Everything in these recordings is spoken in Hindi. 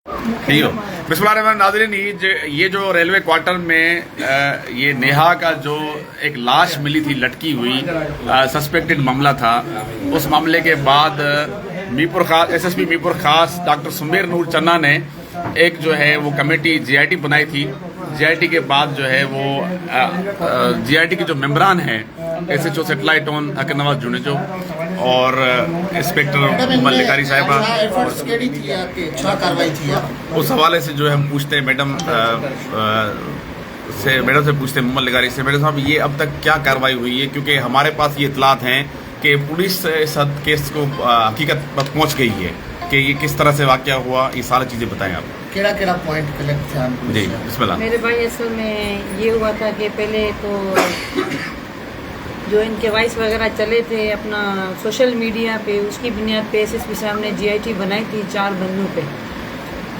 ठीक हो। बिस्मिल्लाह नाज़रीन, ये जो रेलवे क्वार्टर में ये नेहा का जो एक लाश मिली थी लटकी हुई, सस्पेक्टेड मामला था। उस मामले के बाद मीरपुर खास एसएसपी मीरपुर खास डॉक्टर सुमेर नूर चन्ना ने एक जो है वो कमेटी जीआईटी बनाई थी। जीआईटी के बाद जो है वो जीआईटी के जो मेंबरान हैं एसएचओ सैटेलाइट ऑन हक नवाज जुनेजो और इंस्पेक्टर मल्लिकारी साहिबा, उस हवाले से जो है हम पूछते हैं मैडम से पूछते हैं मल्लिकारी से। मैडम साहब, ये अब तक क्या कार्रवाई हुई है? क्योंकि हमारे पास ये इतलात हैं कि पुलिस इस केस को हकीकत पर पहुंच गई है कि ये किस तरह से वाकया हुआ, ये सारी चीज़ें बताएं आप। केड़ा पॉइंट कलेक्ट थे जी बिस्मिल्लाह। मेरे भाई असल में ये हुआ था कि पहले तो जो इनके वॉइस वगैरह चले थे अपना सोशल मीडिया पे, उसकी बुनियाद पे एसएसपी साहब ने जीआईटी बनाई थी 4 बंदों पे,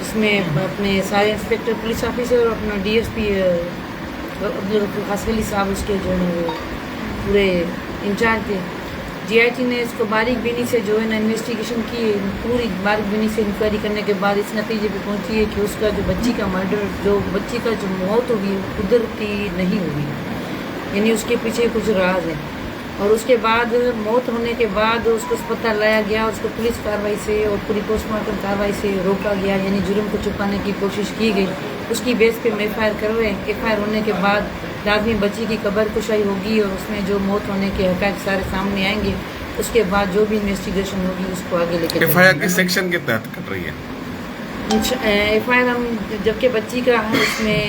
जिसमें अपने सारे इंस्पेक्टर पुलिस ऑफिसर और अपना डीएसपी अब्दुल खासली साहब उसके जो है वो पूरे इंचार्ज थे। जीआईटी ने इसको बारीक बीनी से जो है ना इन्वेस्टिगेशन की, पूरी बारीक बीनी से इंक्वायरी करने के बाद इस नतीजे पे पहुंची है कि उसका जो बच्ची का मर्डर, जो बच्ची का जो मौत हुई कुदरती नहीं हुई, यानी उसके पीछे कुछ राज है। और उसके बाद मौत होने के बाद उसको अस्पताल लाया गया, उसको पुलिस कार्रवाई से और पूरी पोस्टमार्टम कार्रवाई से रोका गया, यानी जुर्म को छुपाने की कोशिश की गई। उसकी बेस पे हम एफआईआर कर रहे हैं। एफआईआर होने के बाद लाजमी बच्ची की कब्र कुशाई होगी और उसमें जो मौत होने के हक़ाइक़ सारे सामने आएंगे। उसके बाद जो भी इन्वेस्टिगेशन होगी उसको आगे लेकर एफआईआर किस सेक्शन के तहत कर रही है? एफआईआर हम जबकि बच्ची का इसमें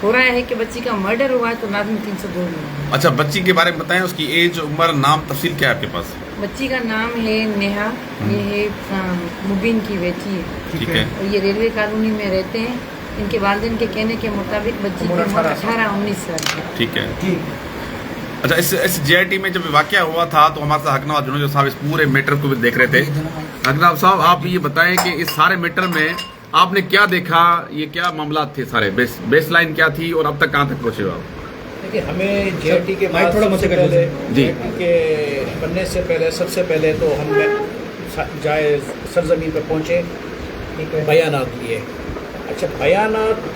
हो रहा है कि बच्ची का मर्डर हुआ है तो लाजमी 302 में। अच्छा, बच्ची के बारे में बताएं, उसकी एज, उम्र, नाम, तफसील क्या है आपके पास? बच्ची का नाम है नेहा, ये है मुबीन की बेटी है। ठीक है। और ये रेलवे कॉलोनी में रहते हैं। इनके वालिदैन के कहने के मुताबिक बच्ची की उम्र 18-19 साल है। ठीक है। अच्छा, इस जीआईटी में जब वाकया हुआ था तो हमारे साथ हक नवाज जुनेजो साहब इस पूरे मैटर को भी देख रहे थे। हक नवाज साहब, आप ये बताएं कि इस सारे मैटर में आपने क्या देखा, ये क्या मामला थे सारे, बेस लाइन क्या थी और अब तक कहाँ तक पहुंचे हो आप? देखिए, हमें जीआईटी के बाद के बनने से पहले सबसे पहले तो हम जाए सरजमीन पर पहुंचे, बयानात लिए। अच्छा, बयानात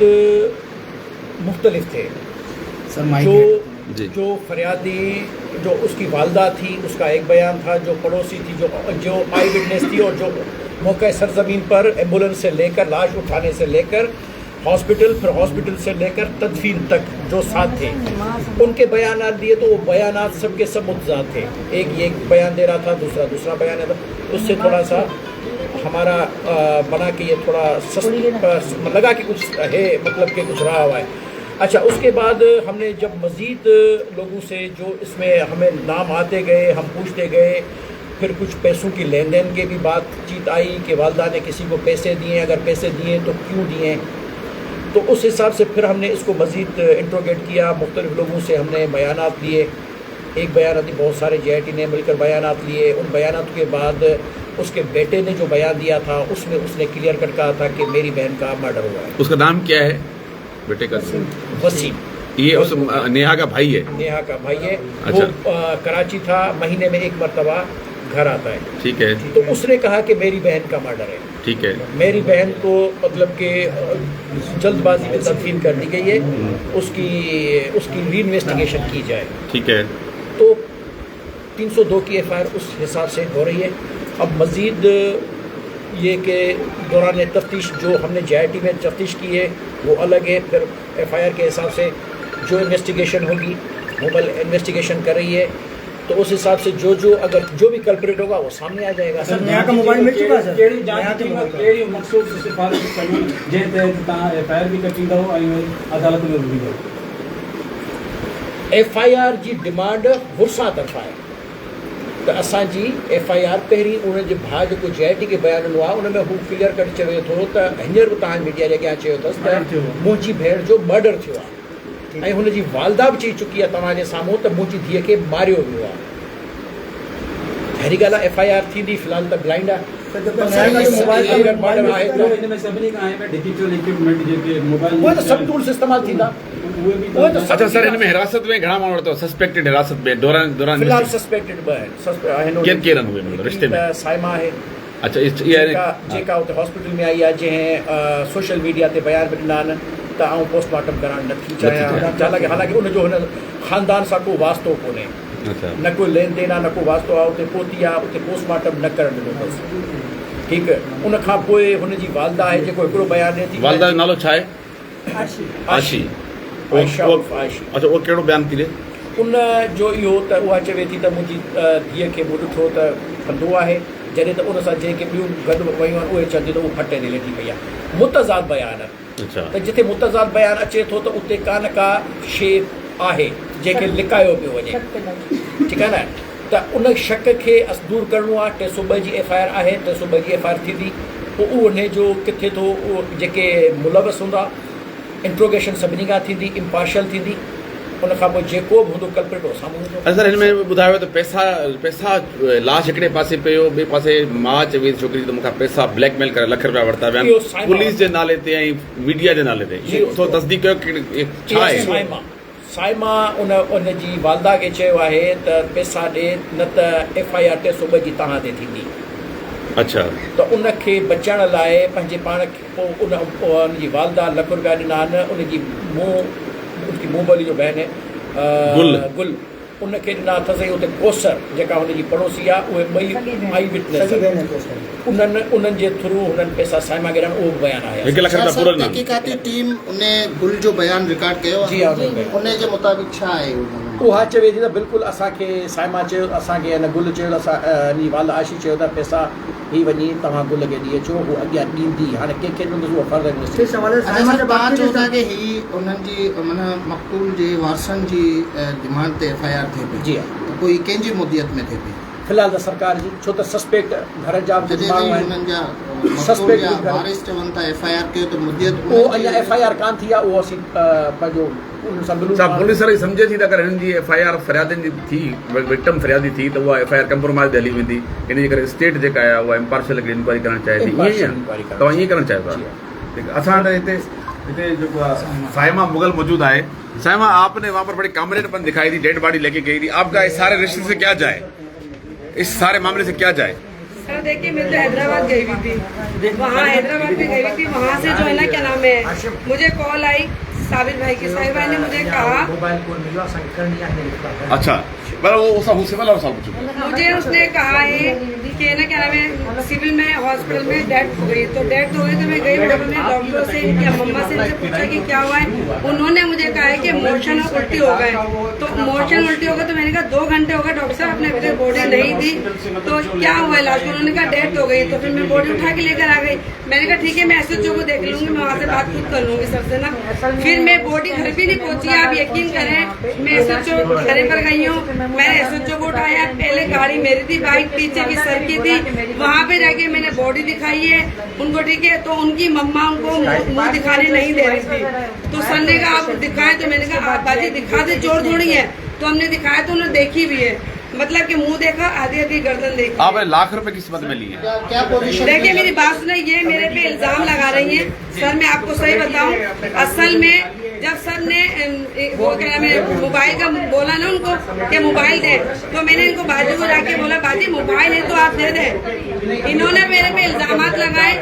मुख्तलिफ थे। जो फरियादी, जो उसकी वालदा थी, उसका एक बयान था। जो पड़ोसी थी, जो आई विटनेस थी और जो मौका सरजमीन पर एम्बुलेंस से लेकर लाश उठाने से लेकर हॉस्पिटल, फिर हॉस्पिटल से लेकर तदफीन तक जो साथ थे, उनके बयानात दिए। तो वो बयानात सबके सब मुतज़ाद थे। एक ये बयान दे रहा था, दूसरा बयान दे रहा था। उससे थोड़ा सा हमारा बना कि ये थोड़ा लगा कि कुछ है, मतलब कि कुछ रहा हुआ है। अच्छा, उसके बाद हमने जब मज़ीद लोगों से जो इसमें हमें नाम आते गए, हम पूछते गए, फिर कुछ पैसों की लेन देन की भी बातचीत आई कि वालदा ने किसी को पैसे दिए, अगर पैसे दिए तो क्यों दिए। तो उस हिसाब से फिर हमने इसको मज़ीद इंट्रोगेट किया, मुख्तलिफ लोगों से हमने बयानात लिए। एक बयान नहीं, बहुत सारे जीआईटी ने मिलकर बयानात लिए। उन बयानात के बाद उसके बेटे ने जो बयान दिया था उसमें उसने क्लियर कट कहा था कि मेरी बहन का मर्डर हुआ है। उसका नाम क्या है बेटे का? वसीम। ये उस नेहा का भाई है? नेहा का भाई है। अच्छा। वो कराची था, महीने में 1 मरतबा घर आता है। ठीक है। तो उसने कहा कि मेरी बहन का मर्डर है। ठीक है। मेरी बहन को मतलब कि जल्दबाजी में तदफीन कर दी गई है, उसकी री इन्वेस्टिगेशन की जाए। ठीक है। तो 302 की एफआईआर उस हिसाब से हो रही है। अब मज़ीद ये कि दौरान तफ्तीश जो हमने जीआईटी में तफ्तीश की है वो अलग है। फिर एफआईआर के हिसाब से जो इन्वेस्टिगेशन होगी, मोबाइल इन्वेस्टिगेशन कर रही है, तो उस हिसाब से अगर जो भी कल्प्रिट होगा वो सामने आ जाएगा। सर, नया का मोबाइल मिल चुका है सर? केड़ी मकसूद से सिफारिश करी जे तहत तहां एफआईआर भी कटींदा हो ऐं अदालत में रुकी हो? एफआईआर जी डिमांड हुरसा तरफ़ा है। तो असांजी एफआईआर पहिरीं उनजे भाउ जेको जीआईटी के बयान ॾिनो आहे उन में हू क्लियर कट चयो थो त हींअर बि तव्हां मीडिया जे अॻियां चयो अथसि त मुंहिंजी भेण जो मर्डर थियो आहे ऐं हुनजी वालदा बि चई चुकी आहे तव्हांजे साम्हूं त मुंहिंजी धीअ खे मारियो वियो आहे। अहिड़ी ॻाल्हि आहे, एफआईआर थींदी, फ़िलहाल त ब्लाइंड आहे। उहे त सभु टूल्स इस्तेमालु थींदा। अच्छा सर, इनमें हिरासत में घणा माण्हू वरितो? सस्पेक्टेड हिरासत में दौरान फिलहाल सस्पेक्टेड 2 आहिनि। केरु हुए मतलब रिश्ते में? साइमा आहे, अच्छा ये जेका उते हॉस्पिटल में आई आहे जंहिं सोशल मीडिया ते बयान बि ॾिना आहिनि त आउं पोस्टमार्टम कराइणु नथी चाहियां, हालांकि उनजो हुन ख़ानदान सां को वास्तो कोन्हे, न कोई लेन देन आहे, न को वास्तो आहे। उते पहुती आहे, उते पोस्टमार्टम न करणु ॾिनो अथसि, ठीकु आहे। उन खां पोइ हुनजी वालदा आहे जेको हिकिड़ो बयानु ॾिए थी, वालदा जो नालो छा आहे? आशी। अच्छा, उहो कहिड़ो बयानु थी ॾे? उन जो इहो त उहा चवे थी त मुंहिंजी धीअ खे मूं ॾिठो त कंदो आहे, जॾहिं त उन सां जेके ॿियूं गॾु वयूं आहिनि उहे चवंदियूं त उहो फटे ते लेटी पई आहे। मुतज़ाद बयान, त जिथे मुतज़ाद बयान अचे थो त उते का न का शइ आहे जंहिंखे लिकायो पियो वञे, ठीकु आहे न। त उन शक खे दूर करिणो आहे। 302 जी FIR आहे, 302 जी FIR थींदी, पोइ उन जो किथे थो जेके मुलवस हूंदा, इंट्रोगेशन सभिनी खां थींदी, इम्पार्शल थींदी, उन खां पोइ जेको बि हूंदो कल्प्रिट हो साम्हूं हूंदो। सर, हिन में ॿुधायो त पैसा लाश हिकिड़े पासे पियो, ॿिए पासे माउ चवे छोकिरी त मूंखां पैसा ब्लैकमेल करे लख रुपया वरिता विया आहिनि पुलिस जे नाले ते ऐं मीडिया जे नाले ते। थोरो तस्दीक कयो छा आहे? साइमा उन जी वालदा खे चयो आहे त पैसा ॾे, न त FIR 302 जी तव्हां ते थींदी। अच्छा, त उनखे बचाइण लाइ पंहिंजे पाण खे पोइ उनजी वालदा लख रुपया ॾिना आहिनि। उनजी मुंहुं बोली जो बहन है गुल, उनखे ॾिना अथसि। उते कोसर जेका हुनजी पड़ोसी आहे, उहे ॿई आई विटनेस, उन्हनि जे थ्रू हुननि पैसा साइमा खे ॾियण, उहो बि बयानु आहे। 1 लख रुपया पूरा न। तहक़ीक़ाती टीम उन गुल जो बयान रिकॉर्ड कयो जी आहे, उन जे मुताबिक़ छा आहे? उहा चवे थी त बिल्कुलु असांखे साइमा चयो, असांखे हिन गुल चयो, असां वाल आशी चयो त पैसा ही वञी तव्हां गुल खे ॾिए अचो, उहो अॻियां ॾींदी। हाणे कंहिंखे ॾींदुसि उहो फर्दर तव्हां चओ था कि ही उन्हनि जी माना मक़तूल जे वारसनि जी डिमांड ते FIR थिए पई? जी, कोई कंहिंजी मुदियत में थिए पई? फ़िलहाल त सरकार जी, छो त सस्पेक्ट घर जा हुननि जा सस्पेक्ट वारिस चवनि था FIR कयो त मुदियत, उहो अञा FIR कान थी आहे, उहो असीं पंहिंजो पुलिस वारी सम्झे थी त अगरि हिननि जी FIR फरियादनि जी थी, विक्टिम फरियादी थी, त उहा FIR कंप्रोमाइज़ हली वेंदी। इन जे करे स्टेट जेका आहे उहा इम्पार्शल इंक्वायरी करणु चाहे थी। तव्हां ईअं करणु चाहियो था? असां वटि हिते जेको साइमा मुगल मौजूद आहे। साइमा, आपने वहाँ पर बड़ी कामरेडपन दिखाई थी, डेड बॉडी लेके गई थी, आपका इस सारे रिश्ते से क्या जाए, इस सारे मामले से क्या जाए? सर देखिए, मैं तो हैदराबाद गई हुई थी, वहाँ हैदराबाद में गई हुई थी, वहाँ से जो है ना क्या नाम है, मुझे कॉल आई साबिर भाई की, साबिर भाई ने मुझे कहा, अच्छा, मुझे उसने कहा है कि ना क्या नाम है, सिविल में हॉस्पिटल में डेथ हो गई, तो डेथ हो गई तो मैं गई, मैंने डॉक्टर से या मम्मा से पूछा कि क्या हुआ है। उन्होंने मुझे कहा है कि मोशन और उल्टी हो गए, तो मोशन उल्टी हो गए, तो मैंने कहा 2 घंटे हो गए डॉक्टर साहब, अपने अभी तक बॉडी नहीं थी, तो क्या हुआ इलाज? उन्होंने कहा डेथ हो गई, तो फिर मैं बॉडी उठा के लेकर आ गई। मैंने कहा ठीक है, मैं SHO को देख लूंगी, मैं वहाँ से बात खुद कर लूंगी सर से ना। फिर मैं बॉडी घर भी नहीं पहुंची, आप यकीन करें, मैं SHO घर पर गई हूँ, मैंने SHO को उठाया, पहले गाड़ी मेरी थी, बाइक पीछे की सर की थी, वहाँ पे रह के मैंने बॉडी दिखाई है उनको, ठीक है। तो उनकी मम्मा उनको मुंह दिखाने नहीं दे रही थी, तो सर ने कहा आप दिखाए, तो मैंने कहा आप बाजी दिखा दे, जोर थोड़ी है, तो हमने दिखाया, तो उन्होंने देखी भी है, मतलब कि मुंह देखा, आधी आधी गर्दन देखी। आपने लाख रुपए किस मत में लिए? क्या पोजीशन? देखिए मेरी बात सुनिए, ये मेरे पे इल्जाम लगा रही हैं। सर मैं आपको सही बताऊं, असल में जब सर ने वो क्या नाम है मोबाइल का बोला ना उनको कि मोबाइल दे, तो मैंने इनको बाजू को जाके बोला बाजी मोबाइल है तो आप दे दें। इन्होंने मेरे पे इल्जाम लगाए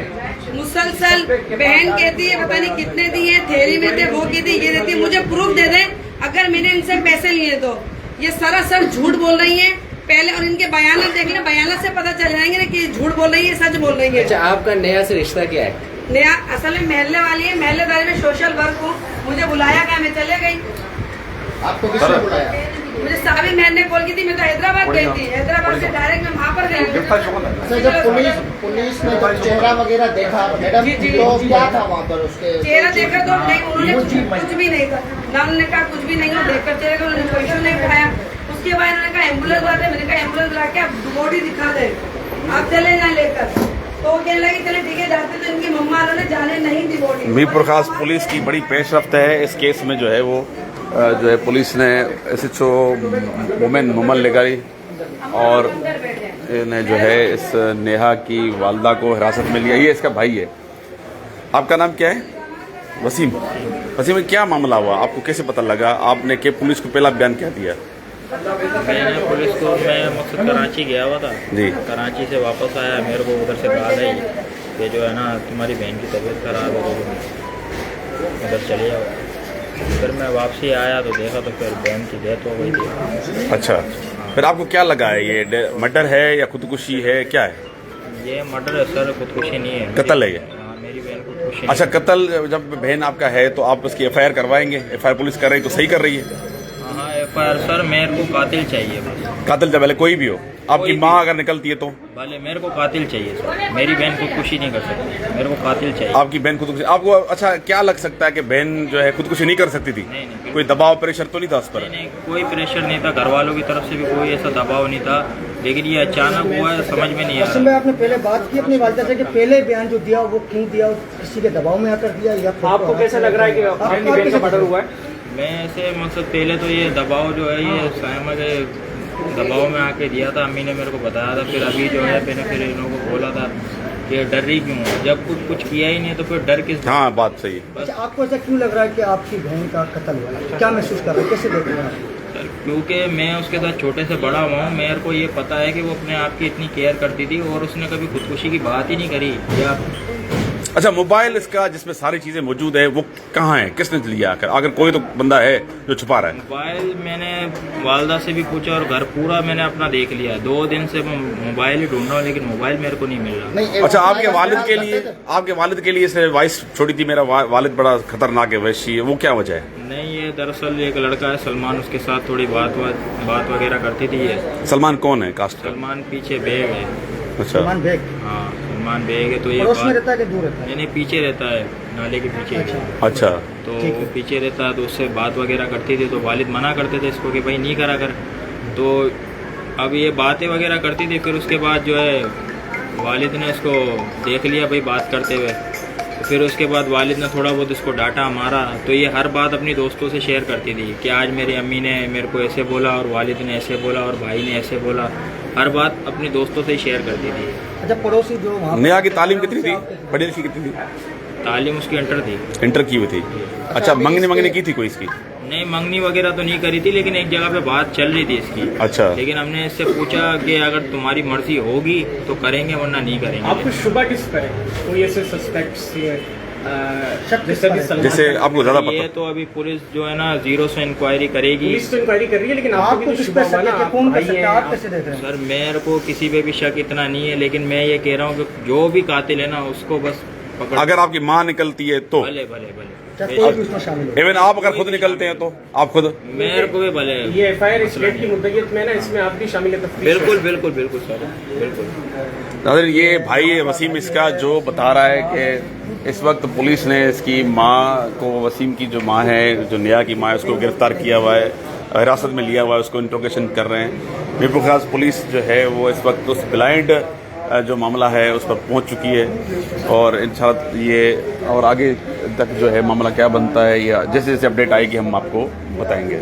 मुसलसल। बहन कहती है पता नहीं कितने दिए, थैली में थे, वो कहती ये देती, मुझे प्रूफ दे दे अगर मैंने इनसे पैसे लिए तो। ये सरासर झूठ बोल रही है पहले, और इनके बयान देख लें, बयान से पता चल जाएंगे ना कि झूठ बोल रही है सच बोल रही है। अच्छा, आपका नया से रिश्ता क्या है? नया असल में महल्ले वाली है, महल्लेदारी में सोशल वर्क हूँ, मुझे बुलाया गया, मैं चले गई। आपको किसने बुलाया? मुझे साबिर महल ने कॉल की थी, मैं तो हैदराबाद गई थी, हैदराबाद से डायरेक्ट मैं वहाँ पर गई। अच्छा, जब पुलिस ने जब चेहरा वगैरह देखा मैडम, तो क्या था वहाँ पर? उसके चेहरा देखा तो नहीं, उन्होंने कुछ भी नहीं था ना, उन्होंने कहा कुछ भी नहीं हो, देख कर चले गए, उन्होंने कोई इशू नहीं उठाया। उसके बाद उन्होंने कहा एम्बुलेंस लाते, मैंने कहा एम्बुलेंस ला के आप बॉडी दिखा दे, आप चले जाए लेकर, तो वो कहने लगे चले ठीक है जाते, तो इनकी मम्मा ने जाने नहीं दी बॉडी। मीरपुर खास पुलिस की बड़ी पेशरफ्त है इस केस में, जो है वो जो है पुलिस ने SHO वुमेन मुमल लेगारी और ने जो है इस नेहा की वालदा को हिरासत में लिया। ये इसका भाई है। आपका नाम क्या है? वसीम। वसीम, क्या मामला हुआ, आपको कैसे पता लगा? आपने के पुलिस को पहला बयान क्या दिया? मैंने पुलिस को मैं मकसद कराची गया हुआ था जी। कराची से वापस आया, मेरे को उधर से कहा गई कि जो है ना तुम्हारी बहन की तबीयत ख़राब है, तो उधर चले जाओ। फिर मैं वापसी आया तो देखा तो फिर बहन की डेथ हो गई थी। अच्छा, फिर आपको क्या लगा है, ये मर्डर है या खुदकुशी है, क्या है? ये मर्डर है सर, खुदकुशी नहीं है। कत्ल है ये? हाँ, मेरी बहन खुदकुशी अच्छा, कत्ल जब बहन आपका है तो आप उसकी एफआईआर करवाएंगे? एफआईआर पुलिस कर रही तो सही कर रही है? हाँ एफआईआर सर, मेरे को कातिल चाहिए बस। कातिल जब भले कोई भी हो, आपकी कोई माँ भी। अगर निकलती है तो? भले मेरे को कातिल चाहिए सर, मेरी बहन खुदकुशी नहीं कर सकती, मेरे को कातिल चाहिए। आपकी बहन खुदकुशी आपको? अच्छा, क्या लग सकता है कि बहन जो है खुदकुशी नहीं कर सकती थी? नहीं, कोई दबाव प्रेशर तो नहीं था उस पर? नहीं, कोई प्रेशर नहीं था, घर वालों की तरफ से भी कोई ऐसा दबाव नहीं था, लेकिन ये अचानक हुआ है, समझ में नहीं आ असल में रहा। आपने पहले बात की अपनी वालिदा से कि पहले बयान जो दिया वो क्यों दिया, किसी के दबाव में आकर दिया या आपको कैसा लग रहा है कि आपकी बहन का मर्डर हुआ है? मैं ऐसे मकसद पहले तो ये दबाव जो है ये सायमा के दबाव में आके दिया था, अम्मी ने मेरे को बताया था। फिर अभी जो है मैंने फिर इन लोगों को बोला था कि डर रही क्यों है? जब कुछ किया ही नहीं है तो फिर डर किस? हाँ, बात सही है। अच्छा, आपको ऐसा क्यों लग रहा है कि आपकी बहन का कत्ल हुआ? क्या महसूस कर रहे हैं, कैसे देख रहे हैं आप? सर, क्योंकि मैं उसके साथ छोटे से बड़ा हुआ हूँ, मेरे को ये पता है कि वो अपने आप की इतनी केयर करती थी और उसने कभी खुदकुशी की बात ही नहीं करी। या अच्छा, मोबाइल इसका जिसमें सारी चीजें मौजूद है वो कहाँ है, किसने लिया? अगर कोई तो बंदा है जो छुपा रहा है। मोबाइल मैंने वालदा से भी पूछा और घर पूरा मैंने अपना देख लिया। 2 दिन से मैं मोबाइल ही ढूंढ रहा हूँ लेकिन मोबाइल मेरे को नहीं मिल रहा। अच्छा, आपके वालिद के लिए से वॉइस छोड़ी थी, मेरा वालिद बड़ा खतरनाक है, वैसी है, वो क्या वजह है? नहीं, ये दरअसल एक लड़का है सलमान, उसके साथ थोड़ी बात वगैरह करती थी ये। सलमान कौन है कास्ट का? सलमान पीछे बेग है। अच्छा, सलमान बेग हाँ, सलमान बेग है। तो ये पड़ोस में रहता है कि दूर रहता है? नहीं, पीछे रहता है, नाले के पीछे। अच्छा, तो पीछे रहता है तो उससे बात वगैरह करती थी तो वालिद मना करते थे इसको कि भाई नहीं करा कर। तो अब ये बातें वगैरह करती थी, फिर उसके बाद जो है वालिद ने इसको देख लिया भाई बात करते हुए। फिर उसके बाद वालिद ने थोड़ा बहुत इसको डांटा मारा। तो ये हर बात अपनी दोस्तों से शेयर करती थी कि आज मेरी अम्मी ने मेरे को ऐसे बोला और वालिद ने ऐसे बोला और भाई ने ऐसे बोला। हर बात अपनी दोस्तों से ही शेयर करती थी। अच्छा, पड़ोसी जो वहाँ नेहा की तालीम कितनी थी, पढ़ी लिखी कितनी थी? तालीम उसकी इंटर थी। इंटर की हुई थी? अच्छा, मंगनी की थी कोई इसकी? नहीं, मंगनी वगैरह तो नहीं करी थी, लेकिन एक जगह पे बात चल रही थी इसकी। अच्छा, लेकिन हमने इससे पूछा कि अगर तुम्हारी मर्जी होगी तो करेंगे वरना नहीं करेंगे। आपको शुबा किस पर है? कोई ऐसे सस्पेक्ट्स जैसे आपको ज्यादा ये पता? तो अभी पुलिस जो है ना 0 से इंक्वायरी करेगी। पुलिस तो इंक्वायरी कर रही है, लेकिन आपको आपको किस पे शक है कि कौन कर सकता है, आप आप कैसे देख रहे हैं? सर, मेरे को किसी पे भी शक इतना नहीं है, लेकिन मैं ये कह रहा हूँ कि जो भी कातिल है ना उसको बस पकड़। अगर आपकी माँ निकलती है तो? भले भले क्या भले, कोई भी उसमें शामिल है? इवन आप अगर खुद निकलते हैं तो? आप खुद? मेरे को भी भले। ये एफआईआर स्टेट की मुद्दगियत में ना, इसमें आप भी शामिल है? बिल्कुल बिल्कुल बिल्कुल सर, बिल्कुल। नाज़रीन, ये भाई वसीम इसका जो बता रहा है कि इस वक्त पुलिस ने इसकी माँ को, वसीम की जो माँ है, जो नेहा की माँ है, उसको गिरफ्तार किया हुआ है, हिरासत में लिया हुआ है, उसको इंट्रोगेशन कर रहे हैं। मेरे ख्याल पुलिस जो है वो इस वक्त उस ब्लाइंड जो मामला है उस पर पहुंच चुकी है और इंशाल्लाह ये और आगे तक जो है मामला क्या बनता है या जैसे जैसे अपडेट आएगी हम आपको बताएंगे।